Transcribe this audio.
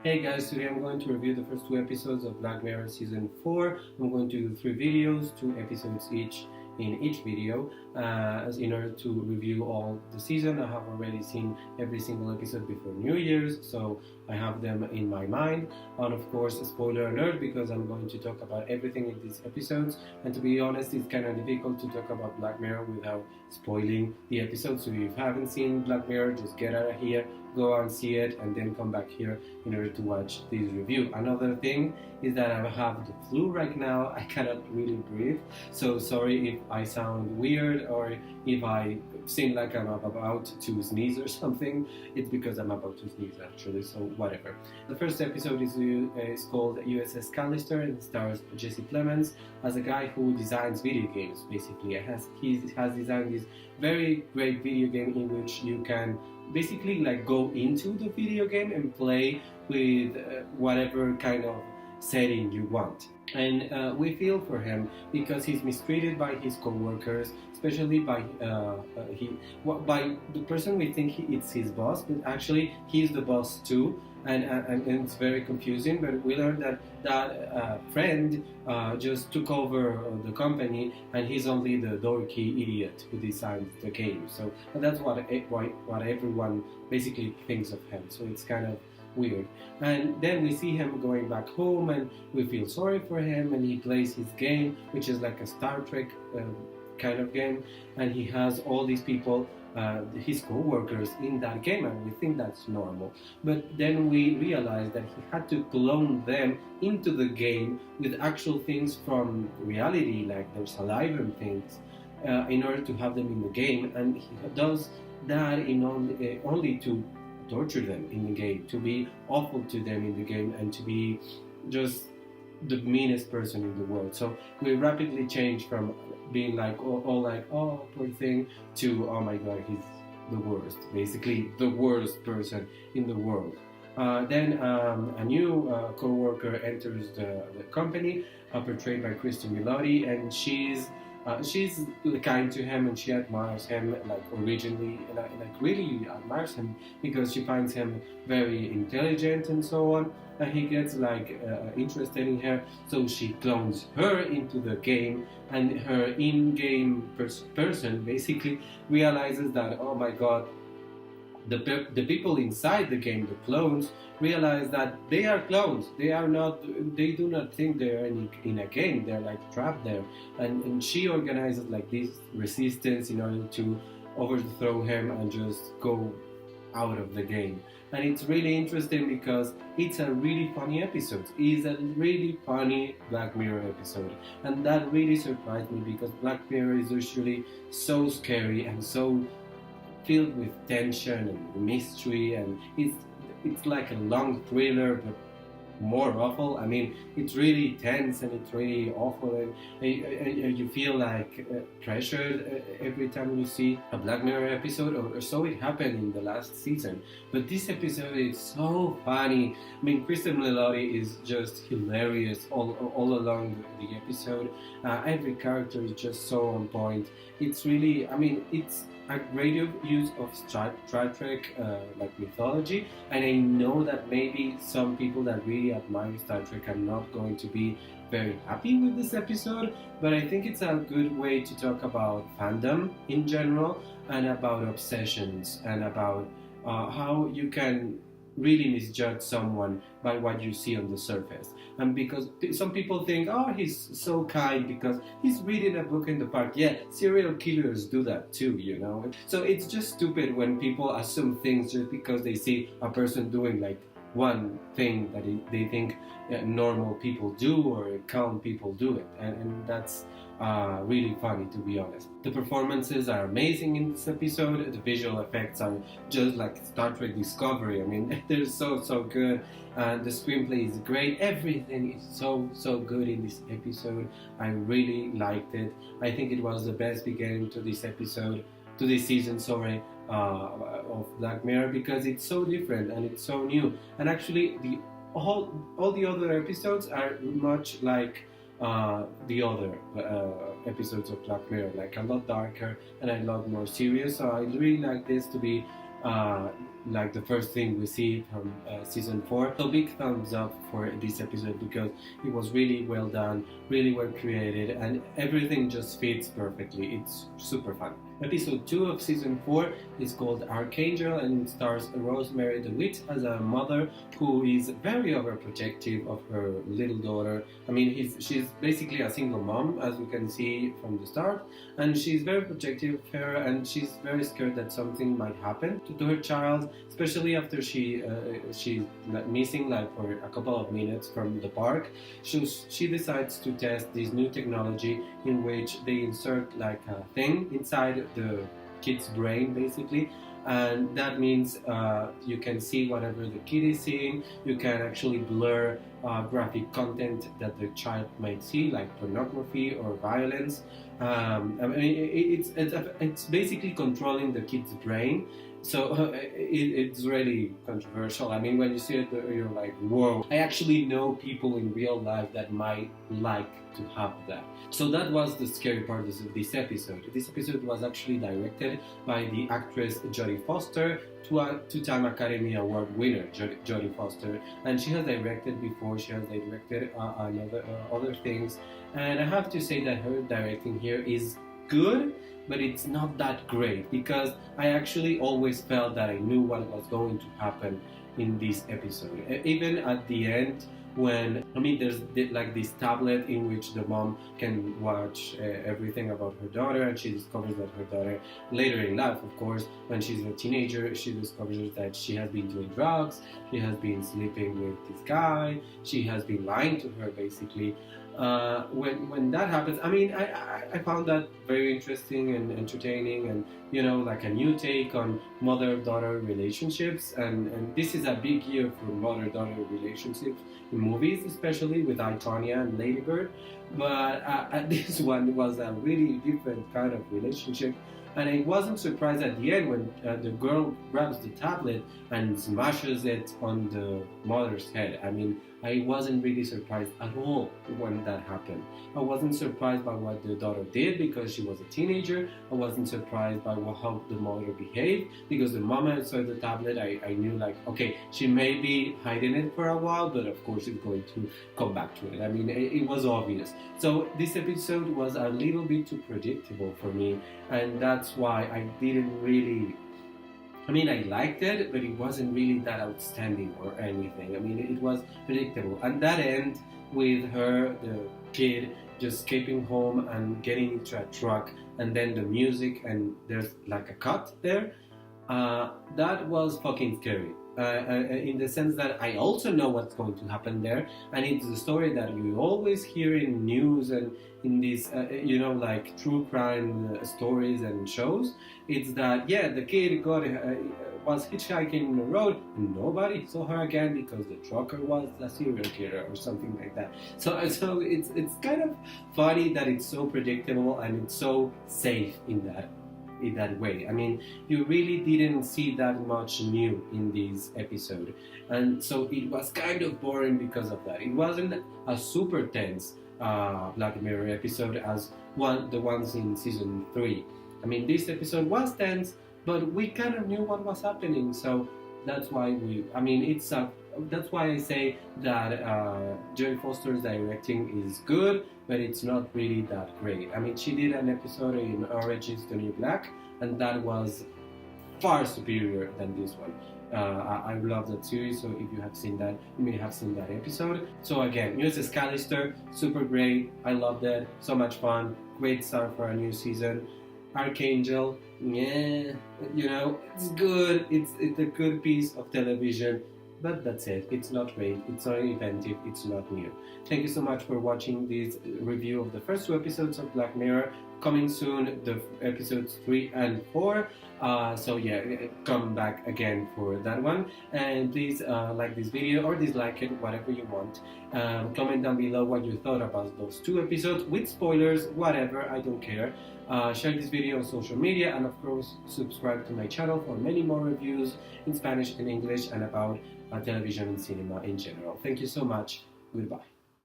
Hey guys, today I'm going to review the first two episodes of Black Mirror Season 4. I'm going to do 3 videos, 2 episodes each in each video, as in order to review all the season. I have already seen every single episode before New Year's, so I have them in my mind. And of course, a spoiler alert, because I'm going to talk about everything in these episodes. And to be honest, it's kind of difficult to talk about Black Mirror without spoiling the episode. So if you haven't seen Black Mirror, just get out of here, go and see it, and then come back here in order to watch this review. Another thing is that I have the flu right now. I cannot really breathe, so sorry if I sound weird or if I seem like I'm about to sneeze or something. It's because I'm about to sneeze actually, so whatever. The first episode is called USS Callister and stars Jesse Plemons as a guy who designs video games. Basically, he has designed this very great video game in which you can basically like go into the video game and play with whatever kind of setting you want. And we feel for him because he's mistreated by his co-workers, especially by the person we think it's his boss, but actually he's the boss too. And it's very confusing, but we learned that friend just took over the company, and he's only the dorky idiot who designed the game. So that's what everyone basically thinks of him. So it's kind of weird. And then we see him going back home, and we feel sorry for him, and he plays his game, which is like a Star Trek kind of game, and he has all these people, his co-workers in that game, and we think that's normal. But then we realize that he had to clone them into the game with actual things from reality, like their saliva and things, in order to have them in the game, and he does that in only to torture them in the game, to be awful to them in the game, and to be just the meanest person in the world. So we rapidly change from being like oh poor thing to oh my god, he's the worst, basically the worst person in the world. Then a new co-worker enters the company, portrayed by Kristen Milotti, and she's kind to him, and she admires him, like originally, like really admires him because she finds him very intelligent and so on, and he gets like interested in her, so she clones her into the game, and her in-game person basically realizes that oh my god, the people inside the game, the clones, realize that they are clones. They do not think they're in a game. They're like trapped there. And she organizes like this resistance in order to overthrow him and just go out of the game. And it's really interesting because it's a really funny episode. It's a really funny Black Mirror episode. And that really surprised me because Black Mirror is usually so scary and so filled with tension and mystery, and it's like a long thriller, but more awful. I mean, it's really tense and it's really awful, and you feel like pressured every time you see a Black Mirror episode, or so it happened in the last season. But this episode is so funny. I mean, Kristen Milotti is just hilarious all along the episode. Every character is just so on point. It's really, I mean, it's a great use of Star Trek like mythology, and I know that maybe some people that really admire Star Trek are not going to be very happy with this episode, but I think it's a good way to talk about fandom in general, and about obsessions, and about how you can really misjudge someone by what you see on the surface. And because some people think, oh, he's so kind because he's reading a book in the park. Yeah, serial killers do that too, you know. So it's just stupid when people assume things just because they see a person doing like one thing that they think normal people do, or calm people do it, and that's really funny, to be honest. The performances are amazing in this episode. The visual effects are just like Star Trek Discovery. I mean, they're so good, and the screenplay is great. Everything is so good in this episode. I really liked it. I think it was the best beginning to this season, of Black Mirror, because it's so different and it's so new. And actually, all the other episodes are much like the other episodes of Black Mirror, like a lot darker and a lot more serious. So I really like this to be like the first thing we see from season 4. So big thumbs up for this episode because it was really well done, really well created, and everything just fits perfectly. It's super fun. Episode 2 of season 4 is called Archangel, and it stars Rosemary DeWitt as a mother who is very overprotective of her little daughter. I mean, she's basically a single mom, as we can see from the start, and she's very protective of her, and she's very scared that something might happen to her child, especially after she's missing like for a couple of minutes from the park. She decides to test this new technology in which they insert like a thing inside the kid's brain basically, and that means you can see whatever the kid is seeing. You can actually blur graphic content that the child might see, like pornography or violence. I mean, it's basically controlling the kid's brain. So it's really controversial. I mean, when you see it, you're like, whoa. I actually know people in real life that might like to have that. So that was the scary part of this episode. This episode was actually directed by the actress Jodie Foster, two-time Academy Award winner Jodie Foster, and she has directed before. She has directed other things, and I have to say that her directing here is good, but it's not that great because I actually always felt that I knew what was going to happen in this episode. Even at the end, when there's like this tablet in which the mom can watch everything about her daughter, and she discovers that her daughter later in life, of course, when she's a teenager, she discovers that she has been doing drugs, she has been sleeping with this guy, she has been lying to her basically. When that happens, I mean, I found that very interesting and entertaining, and like a new take on mother-daughter relationships, and this is a big year for mother-daughter relationships in movies, especially with I, Tonya and Lady Bird. But this one was a really different kind of relationship, and I wasn't surprised at the end when the girl grabs the tablet and smashes it on the mother's head. I mean, I wasn't really surprised at all when that happened. I wasn't surprised by what the daughter did because she was a teenager. I wasn't surprised by how the mother behaved because the moment I saw the tablet, I knew like, okay, she may be hiding it for a while, but of course she's going to come back to it. I mean, it was obvious. So this episode was a little bit too predictable for me, and that's why I didn't really... I mean, I liked it, but it wasn't really that outstanding or anything. I mean, it was predictable. And that end with her, the kid, just escaping home and getting into a truck, and then the music, and there's like a cut there, that was fucking scary. In the sense that I also know what's going to happen there, and it's the story that you always hear in news and in these, like true crime stories and shows. It's that, yeah, the kid was hitchhiking in the road and nobody saw her again because the trucker was a serial killer or something like that. So it's kind of funny that it's so predictable and it's so safe in that way. I mean, you really didn't see that much new in this episode, and so it was kind of boring because of that. It wasn't a super tense Black Mirror episode as the ones in season 3. I mean, this episode was tense, but we kind of knew what was happening, so that's why that's why I say that Jodie Foster's directing is good, but it's not really that great. I mean, she did an episode in Orange is the New Black, and that was far superior than this one. I love that series, so if you have seen that, you may have seen that episode. So again, USS Callister, super great. I loved it, so much fun. Great start for a new season. Archangel, yeah, it's good. It's a good piece of television. But that's it. It's not great. It's not inventive. It's not new. Thank you so much for watching this review of the first 2 episodes of Black Mirror. Coming soon, the episodes 3 and 4. So yeah, come back again for that one. And please like this video or dislike it, whatever you want. Comment down below what you thought about those 2 episodes with spoilers, whatever. I don't care. Share this video on social media, and of course subscribe to my channel for many more reviews in Spanish and English and about television and cinema in general. Thank you so much. Goodbye.